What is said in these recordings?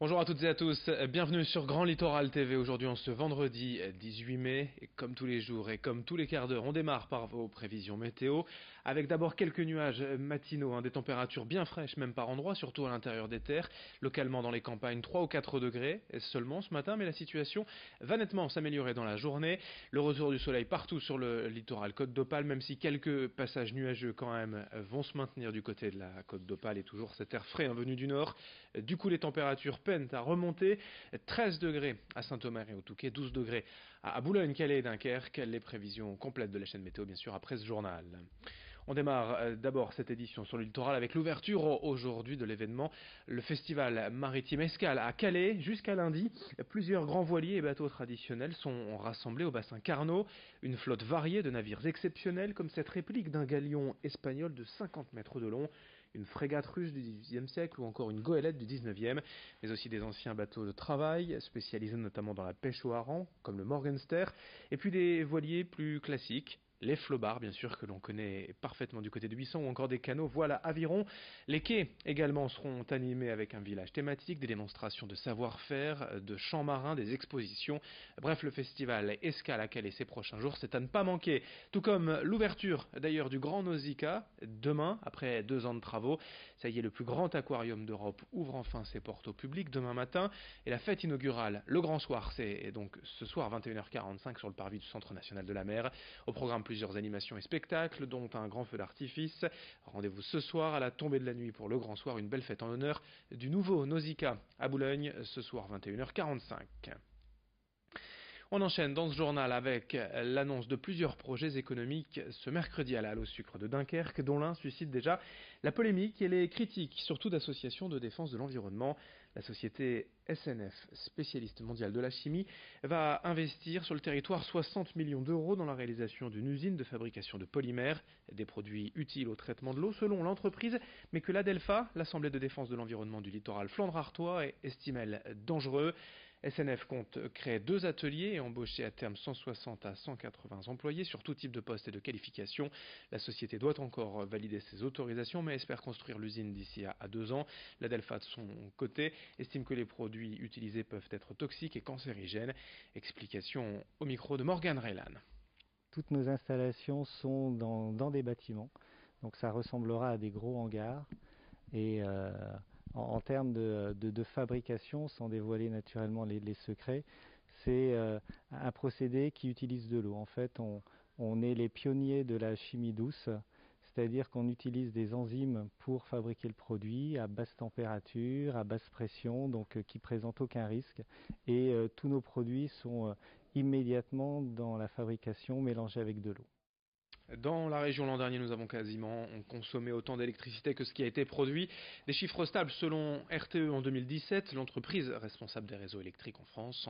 Bonjour à toutes et à tous, bienvenue sur Grand Littoral TV. Aujourd'hui en ce vendredi 18 mai, et comme tous les jours et comme tous les quarts d'heure, on démarre par vos prévisions météo, avec d'abord quelques nuages matinaux, des températures bien fraîches même par endroits, surtout à l'intérieur des terres, localement dans les campagnes 3 ou 4 degrés seulement ce matin, mais la situation va nettement s'améliorer dans la journée. Le retour du soleil partout sur le littoral Côte d'Opale, même si quelques passages nuageux quand même vont se maintenir du côté de la Côte d'Opale et toujours cet air frais venu du nord. Du coup, les températures peinent à remonter. 13 degrés à Saint-Omer et au Touquet, 12 degrés à Boulogne-Calais et Dunkerque. Les prévisions complètes de la chaîne météo, bien sûr, après ce journal. On démarre d'abord cette édition sur le littoral avec l'ouverture aujourd'hui de l'événement, le festival maritime Escale à Calais jusqu'à lundi. Plusieurs grands voiliers et bateaux traditionnels sont rassemblés au bassin Carnot. Une flotte variée de navires exceptionnels comme cette réplique d'un galion espagnol de 50 mètres de long, une frégate russe du XVIIIe siècle ou encore une goélette du XIXe, mais aussi des anciens bateaux de travail spécialisés notamment dans la pêche au hareng comme le Morgenster, et puis des voiliers plus classiques, les flobards bien sûr que l'on connaît parfaitement du côté de Buisson ou encore des canots voilà aviron. Les quais également seront animés avec un village thématique, des démonstrations de savoir-faire, de chants marins, des expositions. Bref, le festival Escale à Calais ces prochains jours, c'est à ne pas manquer. Tout comme l'ouverture d'ailleurs du Grand Nausicaa demain après 2 ans de travaux. Ça y est, le plus grand aquarium d'Europe ouvre enfin ses portes au public demain matin. Et la fête inaugurale, le grand soir, c'est donc ce soir 21h45 sur le parvis du Centre national de la mer. Au programme plusieurs animations et spectacles, dont un grand feu d'artifice. Rendez-vous ce soir à la tombée de la nuit pour le grand soir, une belle fête en l'honneur du nouveau Nausicaa à Boulogne, ce soir 21h45. On enchaîne dans ce journal avec l'annonce de plusieurs projets économiques ce mercredi à la Halle au Sucre de Dunkerque, dont l'un suscite déjà la polémique et les critiques, surtout d'associations de défense de l'environnement. La société SNF, spécialiste mondiale de la chimie, va investir sur le territoire 60 millions d'euros dans la réalisation d'une usine de fabrication de polymères, des produits utiles au traitement de l'eau selon l'entreprise, mais que l'ADELPHA, l'Assemblée de défense de l'environnement du littoral flandre-artois, estime elle dangereux. SNF compte créer 2 ateliers et embaucher à terme 160 à 180 employés sur tout type de poste et de qualification. La société doit encore valider ses autorisations mais espère construire l'usine d'ici à 2 ans. La Delpha de son côté estime que les produits utilisés peuvent être toxiques et cancérigènes. Explication au micro de Morgan Reylan. Toutes nos installations sont dans des bâtiments, donc ça ressemblera à des gros hangars. Et en termes de fabrication, sans dévoiler naturellement les secrets, c'est un procédé qui utilise de l'eau. En fait, on est les pionniers de la chimie douce, c'est-à-dire qu'on utilise des enzymes pour fabriquer le produit à basse température, à basse pression, donc qui présentent aucun risque. Et tous nos produits sont immédiatement dans la fabrication mélangés avec de l'eau. Dans la région l'an dernier, nous avons quasiment consommé autant d'électricité que ce qui a été produit. Des chiffres stables selon RTE en 2017, l'entreprise responsable des réseaux électriques en France,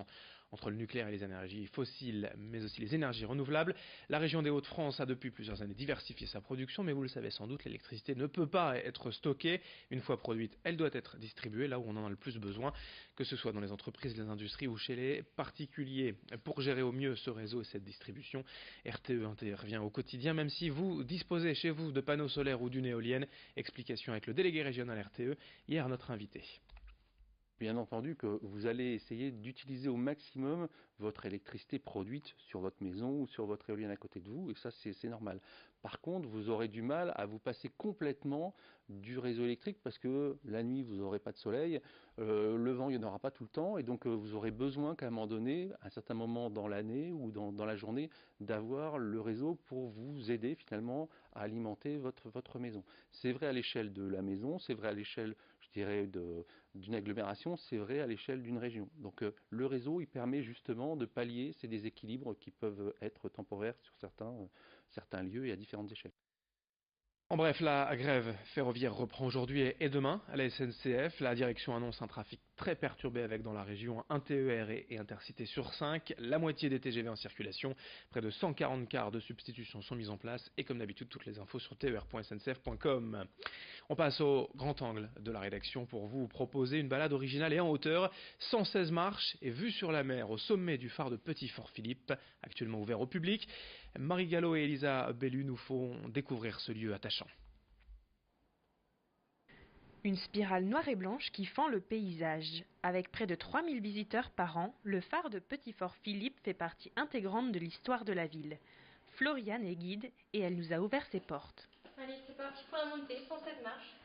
entre le nucléaire et les énergies fossiles, mais aussi les énergies renouvelables. La région des Hauts-de-France a depuis plusieurs années diversifié sa production, mais vous le savez sans doute, l'électricité ne peut pas être stockée. Une fois produite, elle doit être distribuée là où on en a le plus besoin, que ce soit dans les entreprises, les industries ou chez les particuliers. Pour gérer au mieux ce réseau et cette distribution, RTE intervient au quotidien, même si vous disposez chez vous de panneaux solaires ou d'une éolienne. Explication avec le délégué régional RTE, hier notre invité. Bien entendu que vous allez essayer d'utiliser au maximum votre électricité produite sur votre maison ou sur votre éolienne à côté de vous, et ça c'est normal. Par contre, vous aurez du mal à vous passer complètement du réseau électrique parce que la nuit vous n'aurez pas de soleil, le vent il n'y en aura pas tout le temps, et donc vous aurez besoin qu'à un moment donné, à un certain moment dans l'année ou dans la journée, d'avoir le réseau pour vous aider finalement à alimenter votre maison. C'est vrai à l'échelle de la maison, c'est vrai à l'échelle, je dirais, d'une agglomération, c'est vrai à l'échelle d'une région. Donc le réseau, il permet justement de pallier ces déséquilibres qui peuvent être temporaires sur certains lieux et à différentes échelles. En bref, la grève ferroviaire reprend aujourd'hui et demain à la SNCF. La direction annonce un trafic très perturbé avec dans la région un TER et Intercité sur 5, la moitié des TGV en circulation, près de 140 cars de substitution sont mis en place et comme d'habitude toutes les infos sur ter.sncf.com. On passe au grand angle de la rédaction pour vous proposer une balade originale et en hauteur, 116 marches et vue sur la mer au sommet du phare de Petit-Fort-Philippe, actuellement ouvert au public. Marie Gallo et Elisa Bellu nous font découvrir ce lieu attachant. Une spirale noire et blanche qui fend le paysage. Avec près de 3000 visiteurs par an, le phare de Petit-Fort-Philippe fait partie intégrante de l'histoire de la ville. Floriane est guide et elle nous a ouvert ses portes. Allez, c'est parti pour la montée, 107 marches.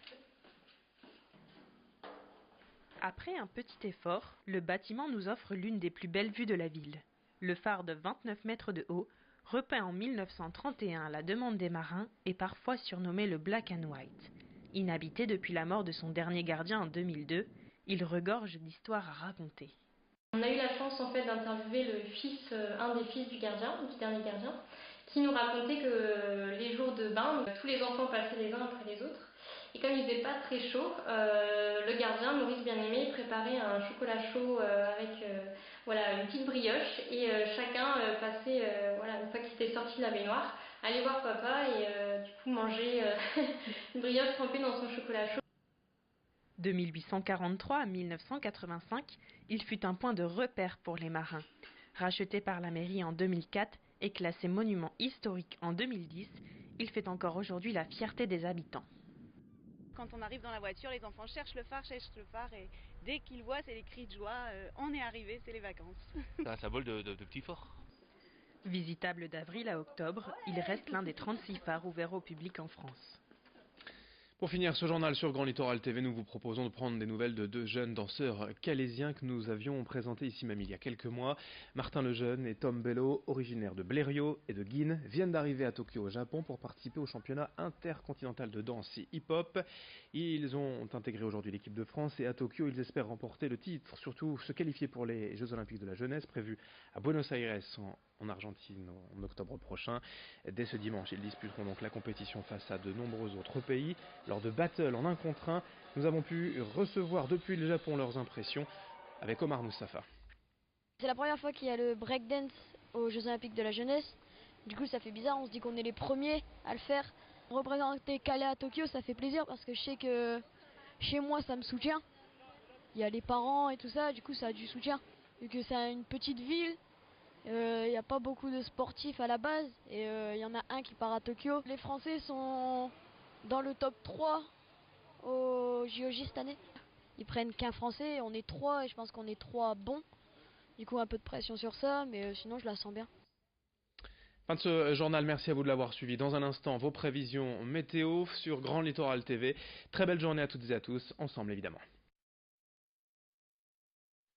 Après un petit effort, le bâtiment nous offre l'une des plus belles vues de la ville. Le phare de 29 mètres de haut, repeint en 1931 à la demande des marins, est parfois surnommé le Black and White. Inhabité depuis la mort de son dernier gardien en 2002, il regorge d'histoires à raconter. On a eu la chance en fait d'interviewer un des fils du dernier gardien, qui nous racontait que les jours de bain, tous les enfants passaient les uns après les autres. Et comme il faisait pas très chaud, le gardien, Maurice Bien-Aimé, préparait un chocolat chaud avec une petite brioche. Et chacun passait, une fois qu'il était sorti de la baignoire, aller voir papa et du coup manger une brioche trempée dans son chocolat chaud. De 1843 à 1985, il fut un point de repère pour les marins. Racheté par la mairie en 2004 et classé monument historique en 2010, il fait encore aujourd'hui la fierté des habitants. Quand on arrive dans la voiture, les enfants cherchent le phare et dès qu'ils voient, c'est les cris de joie, on est arrivé, c'est les vacances. C'est un symbole de petit fort. Visitable d'avril à octobre, il reste l'un des 36 phares ouverts au public en France. Pour finir ce journal sur Grand Littoral TV, nous vous proposons de prendre des nouvelles de deux jeunes danseurs calaisiens que nous avions présentés ici même il y a quelques mois. Martin Lejeune et Tom Bello, originaires de Blériot et de Guînes, viennent d'arriver à Tokyo au Japon pour participer au championnat intercontinental de danse et hip-hop. Ils ont intégré aujourd'hui l'équipe de France et à Tokyo, ils espèrent remporter le titre, surtout se qualifier pour les Jeux Olympiques de la jeunesse prévus à Buenos Aires en Argentine en octobre prochain. Dès ce dimanche, ils disputeront donc la compétition face à de nombreux autres pays. Lors de battle en 1 contre 1, nous avons pu recevoir depuis le Japon leurs impressions avec Omar Moustapha. C'est la première fois qu'il y a le breakdance aux Jeux Olympiques de la jeunesse. Du coup, ça fait bizarre, on se dit qu'on est les premiers à le faire. Représenter Calais à Tokyo, ça fait plaisir parce que je sais que chez moi, ça me soutient. Il y a les parents et tout ça, du coup, ça a du soutien. Vu que c'est une petite ville, il n'y a pas beaucoup de sportifs à la base et il y en a un qui part à Tokyo. Les Français sont dans le top 3 au JOJ cette année. Ils prennent qu'un Français, on est 3 et je pense qu'on est 3 bons. Du coup un peu de pression sur ça, mais sinon je la sens bien. Fin de ce journal, merci à vous de l'avoir suivi. Dans un instant, vos prévisions météo sur Grand Littoral TV. Très belle journée à toutes et à tous, ensemble évidemment.